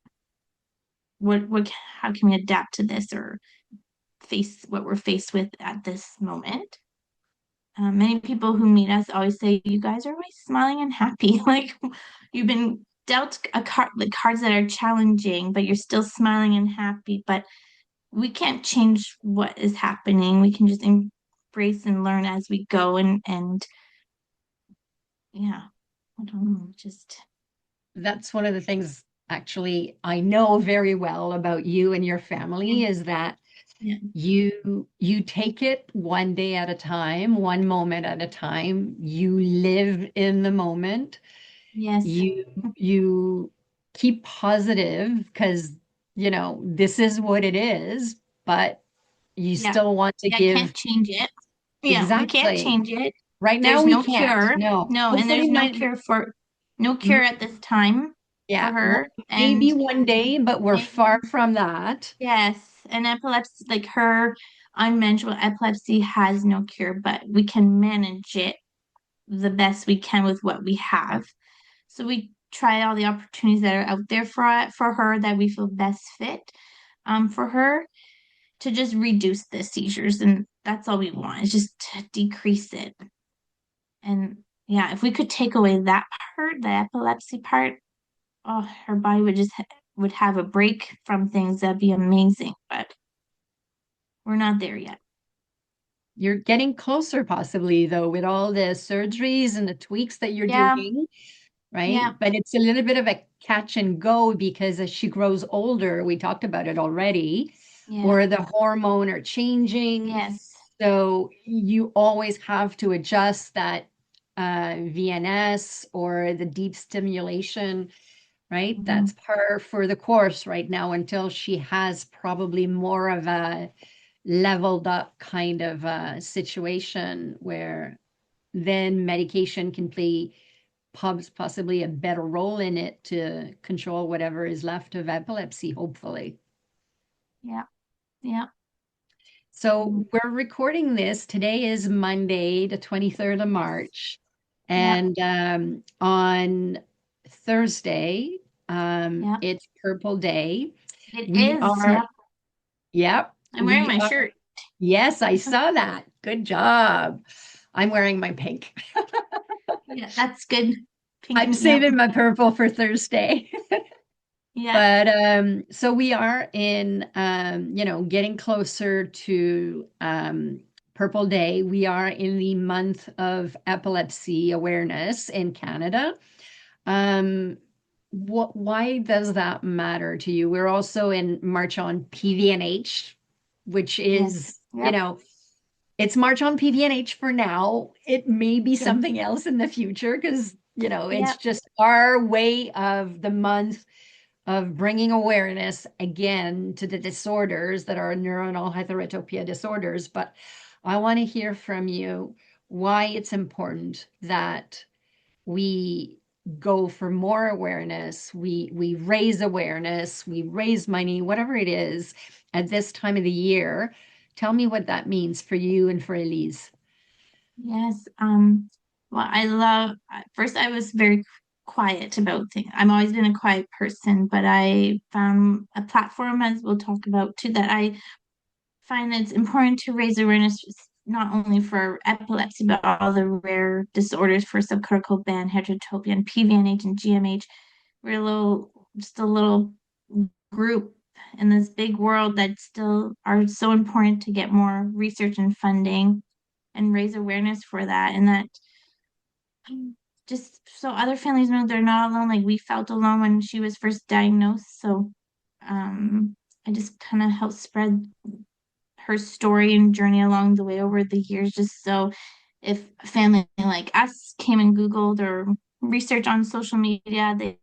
how can we adapt to this or face what we're faced with at this moment? Many people who meet us always say, "You guys are always smiling and happy. Like you've been dealt a card, like cards that are challenging, but you're still smiling and happy." But we can't change what is happening. We can just embrace and learn as we go. And yeah, I don't know, just That's one of the things actually I know very well about you and your yeah, family is that yeah, you take it one day at a time, one moment at a time. You live in the moment. yes, You keep positive because this is what it is, but you yeah, still want to yeah. I can't give change it. Yeah, we can't exactly. change it. Right now There's we no can't. cure. No. No, and Hopefully there's no my cure no cure at this time for yeah, her. maybe And one day, but we're far from that. yes, and epilepsy, like her unmanageable epilepsy has no cure, but we can manage it the best we can with what we have. So we try all the opportunities that are out there for her that we feel best fit for her to just reduce the seizures. And that's all we want is just to decrease it. And yeah, if we could take away that part, the epilepsy part, oh, her body would have a break from things that'd be amazing. But we're not there yet. You're getting closer, possibly, though, with all the surgeries and the tweaks that you're Yeah, doing, right? yeah, But it's a little bit of a catch and go because as she grows older, we talked about it already, yeah, or the hormone are changing. yes. So you always have to adjust that VNS or the deep stimulation, right? That's Mhm. par for the course right now until she has probably more of a leveled up kind of situation where then medication can play possibly a better role in it to control whatever is left of epilepsy, hopefully. Yeah, yeah, So mm, we're recording this. Today is Monday, the 23rd of yes, March. yeah, And on Thursday, yeah, it's Purple Day. It We is. are, Yep. yep, I'm wearing we my are. shirt. Yes, I saw that. Good job. I'm wearing my pink. Yeah, that's good. Pink I'm and yep. saving my purple for Thursday. Yep. But so we are in getting closer to Purple Day. We are in the month of epilepsy awareness in Canada. Why does that matter to you? We're also in March on PVNH, which is, Yes. Yep. it's March on PVNH for now. It may be Yep. something else in the future because, it's Yep. just our way of the month of bringing awareness again to the disorders that are neuronal heterotopia disorders. But I want to hear from you why it's important that we go for more awareness, we raise awareness, we raise money, whatever it is at this time of the year. Tell me what that means for you and for Elise. Yes. Well, at first I was very quiet about things. I've always been a quiet person, but I found a platform, as we'll talk about too, that I find it's important to raise awareness not only for epilepsy, but all the rare disorders for subcortical band heterotopia and PVNH and GMH. We're just a little group in this big world that still are so important to get more research and funding and raise awareness for that. And that just so other families know they're not alone. Like we felt alone when she was first diagnosed. So I just kind of helped spread her story and journey along the way over the years, just so if a family like us came and Googled or research on social media, they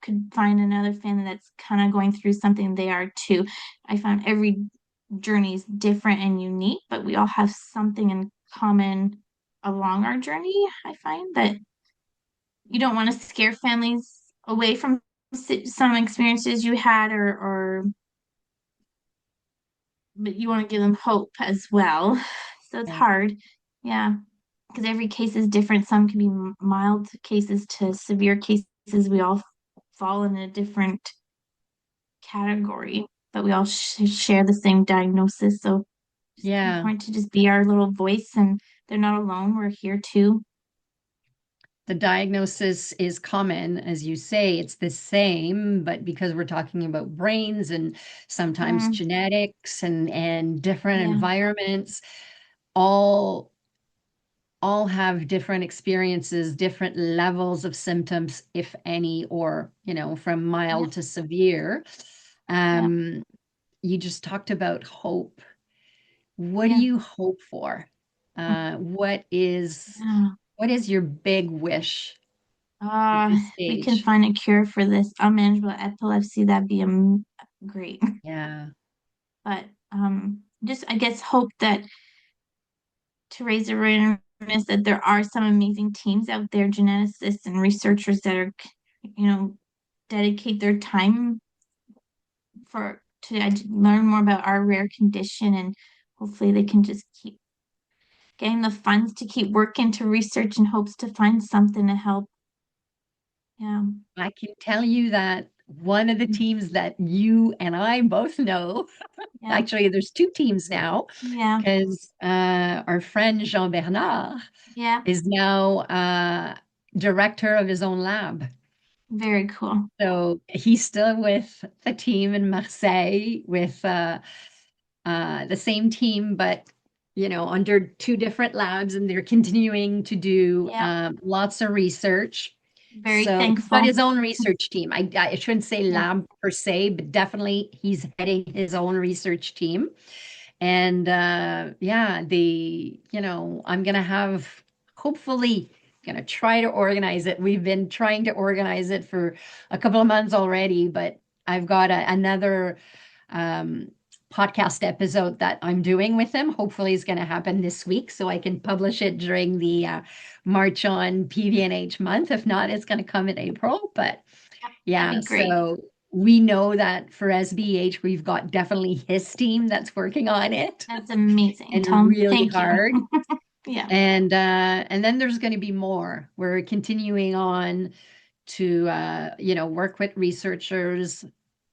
could find another family that's kind of going through something they are too. I found every journey is different and unique, but we all have something in common along our journey. I find that you don't want to scare families away from some experiences you had, or but you want to give them hope as well. So it's Yeah. hard. Yeah, because every case is different. Some can be mild cases to severe cases. We all fall in a different category, but we all share the same diagnosis. So it's Yeah. important to just be our little voice, and they're not alone. We're here too. The diagnosis is common, as you say, it's the same, but because we're talking about brains and sometimes Mm, genetics and different yeah, environments, all all have different experiences, different levels of symptoms, if any, or from yeah, mild to severe. yeah, Um, you just talked about hope. What do yeah. you hope for? Mm, What is yeah. what is your big wish at this If we can stage? find a cure for this unmanageable epilepsy, that'd be great. Yeah, But just I guess hope that to raise awareness that there are some amazing teams out there, geneticists and researchers that are, you know, dedicate their time for to learn more about our rare condition, and hopefully they can just keep getting the funds to keep working to research in hopes to find something to help. Yeah, I can tell you that one of the teams that you and I both know, yeah, actually, there's two teams now, yeah, because our friend Jean Bernard yeah. is now director of his own lab. Very cool. So he's still with the team in Marseille with the same team, but under two different labs, and they're continuing to do Yeah, lots of research. very So he's got thankful. his own research team. I shouldn't say Yeah, lab per se, but definitely he's heading his own research team. And yeah, I'm gonna have hopefully gonna try to organize it. We've been trying to organize it for a couple of months already, but I've got another um, podcast episode that I'm doing with him. Hopefully, it's going to happen this week so I can publish it during the March on PVNH month. If not, it's going to come in April. But that'd yeah, be great. so we know that for SBH, we've got definitely his team that's working on it That's amazing. and Tell them really thank you. hard. Yeah, And then there's going to be more. We're continuing on to work with researchers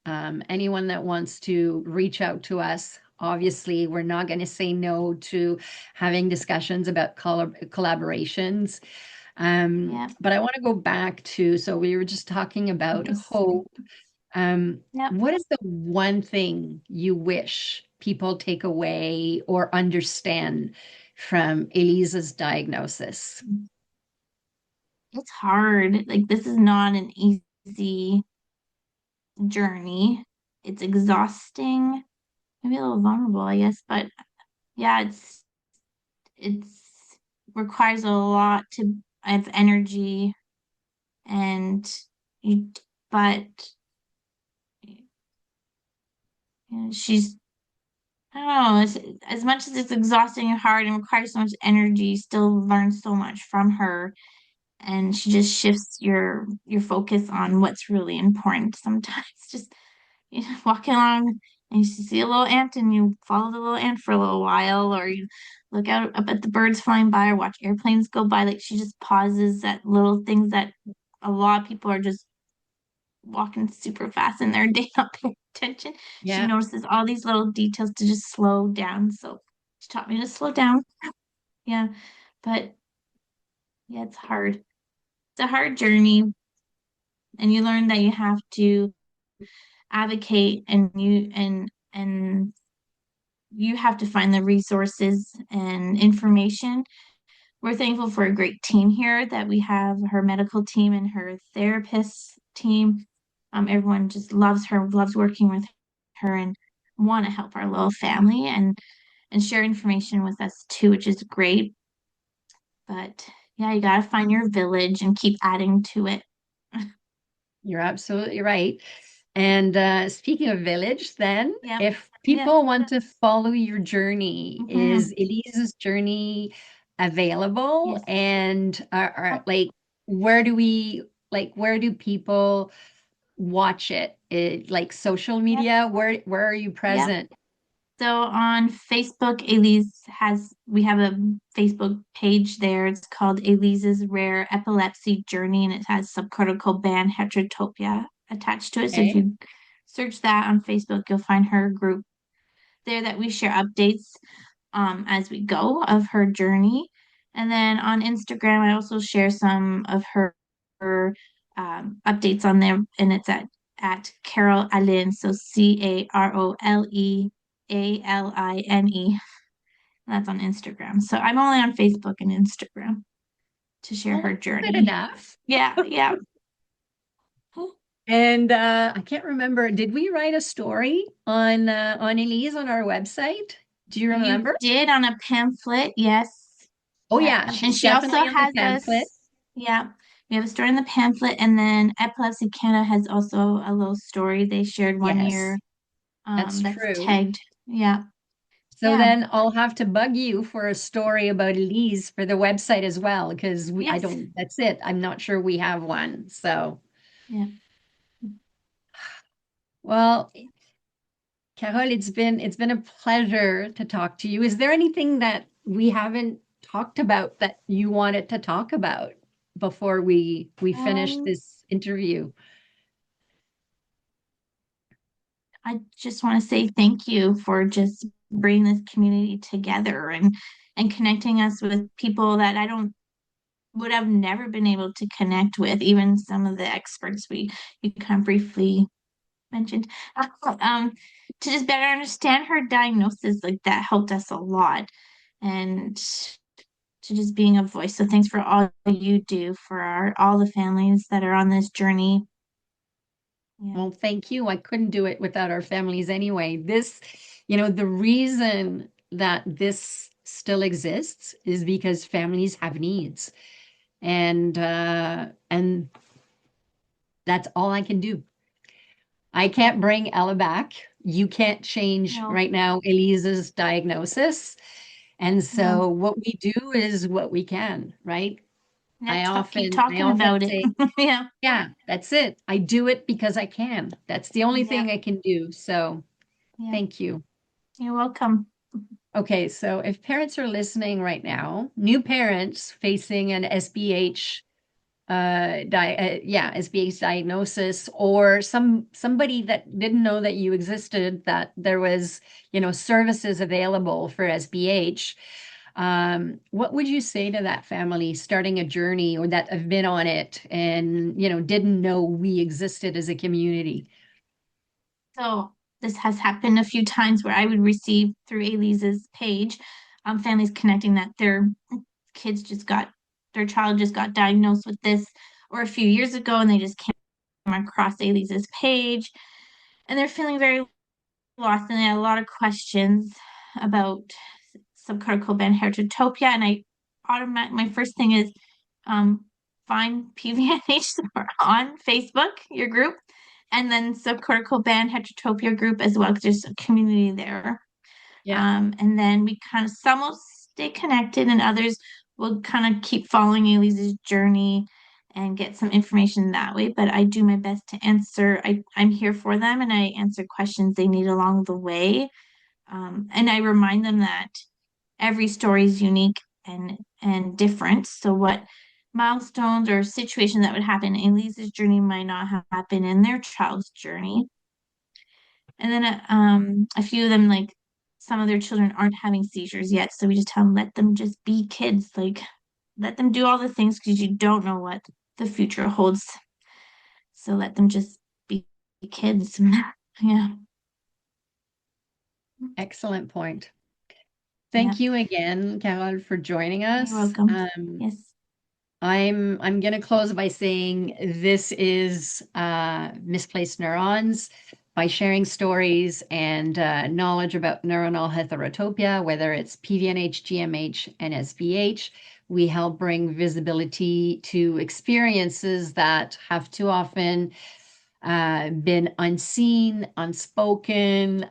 Anyone that wants to reach out to us, obviously, we're not going to say no to having discussions about collaborations. Yeah. But I want to go back to, so we were just talking about Yes. hope. Yep. What is the one thing you wish people take away or understand from Elisa's diagnosis? It's hard. Like, this is not an easy journey. It's exhausting, maybe a little vulnerable, I guess, but yeah, it's requires a lot of energy and you, but she's, I don't know, as much as it's exhausting and hard and requires so much energy, you still learn so much from her, and she just shifts your focus on what's really important sometimes. Just walking along and you see a little ant and you follow the little ant for a little while, or you look out up at the birds flying by or watch airplanes go by. Like, she just pauses at little things that a lot of people are just walking super fast in their day, not paying attention. She Yeah, notices all these little details to just slow down. So she taught me to slow down. Yeah. But yeah, it's hard. It's a hard journey. And you learn that you have to advocate, and you have to find the resources and information. We're thankful for a great team here, that we have her medical team and her therapist team. Everyone just loves her, loves working with her, and want to help our little family and share information with us too, which is great. But yeah, you got to find your village and keep adding to it. you're absolutely right. And speaking of village, then, Yeah. if Yeah. people want to follow your journey, Hmm. is Elise's journey available? Yes. And Yep. like, where do we, where do people watch it? Like social Yep. media? Where are you Yep. present? So on Facebook, we have a Facebook page there. It's called Elise's Rare Epilepsy Journey, and it has Subcortical Band Heterotopia attached to it. So if Okay. you search that on Facebook, you'll find her group there that we share updates as we go of her journey. And then on Instagram, I also share some of her updates on there, and it's at Carole Aline, so CaroleAline. That's on Instagram. So I'm only on Facebook and Instagram to share Well, her that's good journey. enough. Yeah, yeah. And I can't remember, did we write a story on Elise on our website? Do you You remember? did on a pamphlet, yes. Oh Yeah. yeah, And she's she also definitely on the has pamphlet. yeah, we have a story in the pamphlet, and then Epilepsy Canada has also a little story they shared one year, Yes, that's that's true. tagged. Yeah, So yeah, then I'll have to bug you for a story about Elise for the website as well, because I yes, don't, that's it. I'm not sure we have one. So, yeah. well, Carole, it's been a pleasure to talk to you. Is there anything that we haven't talked about that you wanted to talk about before we finish Um, this interview? I just want to say thank you for just bringing this community together and connecting us with people that I don't would have never been able to connect with, even some of the experts you kind of briefly mentioned. Um, to just better understand her diagnosis, like, that helped us a lot, and to just being a voice. So thanks for all you do for all the families that are on this journey. Yeah. Well, thank you. I couldn't do it without our families anyway. The reason that this still exists is because families have needs. And that's all I can do. I Yeah. can't bring Ella back. You can't change No, right now Elise's diagnosis. And no. so what we do is what we can, right? Yeah, I keep often I talking often about it. say, Yeah. yeah, that's it. I do it because I can. That's the only Yeah. thing I can do. So Yeah. thank you. You're welcome. Okay, so if parents are listening right now, new parents facing an SBH SBH diagnosis, or somebody that didn't know that you existed, that there was, services available for SBH. What would you say to that family starting a journey, or that have been on it and, didn't know we existed as a community? So this has happened a few times where I would receive through Elise's page, families connecting that their child just got diagnosed with this or a few years ago, and they just came across Elise's page, and they're feeling very lost, and they had a lot of questions about subcortical band heterotopia. And my first thing is um, find PVNH on Facebook, your group, and then subcortical band heterotopia group as well, because there's a community there. Yeah. And then we kind of some will stay connected, and others will kind of keep following Elise's journey and get some information that way. But I do my best to answer. I'm here for them, and I answer questions they need along the way. And I remind them that every story is unique and different. So what milestones or situations that would happen in Elise's journey might not happen in their child's journey. And then a few of them, like some of their children aren't having seizures yet. So we just tell them, let them just be kids, like let them do all the things because you don't know what the future holds. So let them just be kids. Yeah. Excellent point. Yeah. Thank you again, Carole, for joining You're us. welcome. Yes. I'm going to close by saying this is Misplaced Neurons. By sharing stories and knowledge about neuronal heterotopia, whether it's PVNH, GMH, and SBH, we help bring visibility to experiences that have too often been unseen, unspoken,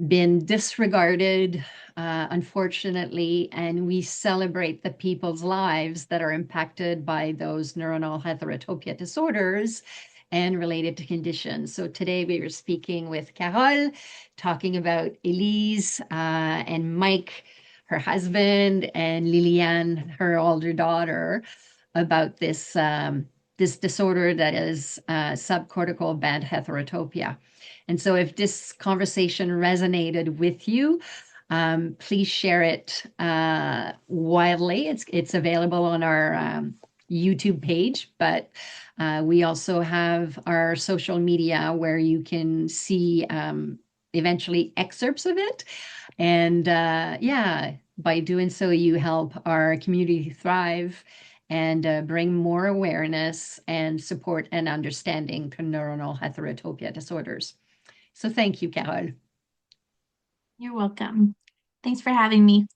been disregarded, unfortunately, and we celebrate the people's lives that are impacted by those neuronal heterotopia disorders and related to conditions. So today we were speaking with Carole, talking about Elise and Mike, her husband, and Liliane, her older daughter, about this disorder that is subcortical band heterotopia. And so if this conversation resonated with you, please share it widely. It's available on our YouTube page, but we also have our social media where you can see eventually excerpts of it. And yeah, by doing so, you help our community thrive and bring more awareness and support and understanding to neuronal heterotopia disorders. So thank you, Carole. You're welcome. Thanks for having me.